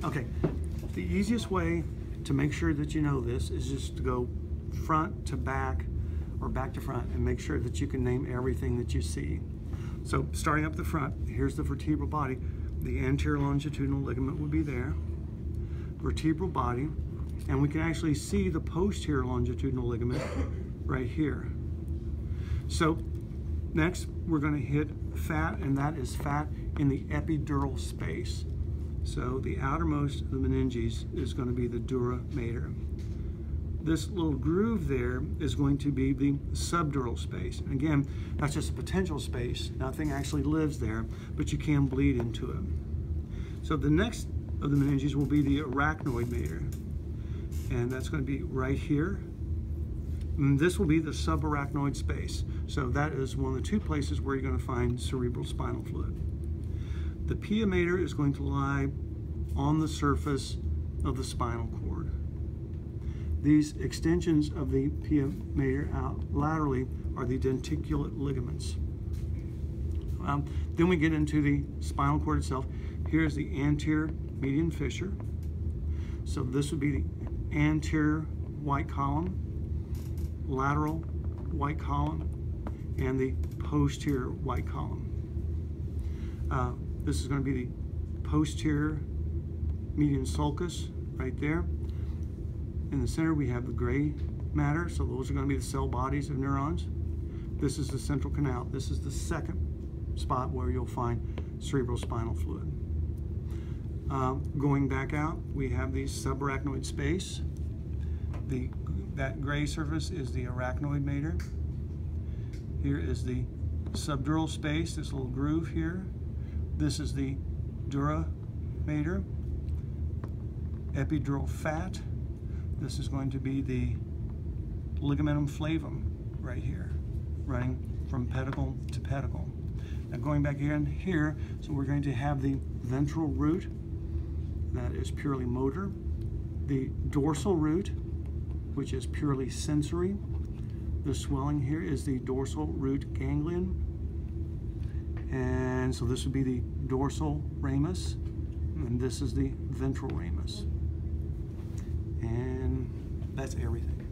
Okay, the easiest way to make sure that you know this is just to go front to back or back to front and make sure that you can name everything that you see. So starting up the front, here's the vertebral body. The anterior longitudinal ligament would be there, vertebral body, and we can actually see the posterior longitudinal ligament right here. So next we're going to hit fat, and that is fat in the epidural space. So the outermost of the meninges is going to be the dura mater. This little groove there is going to be the subdural space. And again, that's just a potential space. Nothing actually lives there, but you can bleed into it. So the next of the meninges will be the arachnoid mater. And that's going to be right here. And this will be the subarachnoid space. So that is one of the two places where you're going to find cerebral spinal fluid. The pia mater is going to lie on the surface of the spinal cord. These extensions of the pia mater out laterally are the denticulate ligaments. Then we get into the spinal cord itself. Here's the anterior median fissure. So this would be the anterior white column, lateral white column, and the posterior white column. This is going to be the posterior median sulcus right there. In the center we have the gray matter, so those are going to be the cell bodies of neurons. This is the central canal. This is the second spot where you'll find cerebral spinal fluid. Going back out, we have the subarachnoid space. That gray surface is the arachnoid mater. Here is the subdural space, this little groove here. This is the dura mater. Epidural fat. This is going to be the ligamentum flavum right here, running from pedicle to pedicle. Now going back in here, so we're going to have the ventral root, that is purely motor. The dorsal root, which is purely sensory. The swelling here is the dorsal root ganglion. And so this would be the dorsal ramus, and this is the ventral ramus. And that's everything.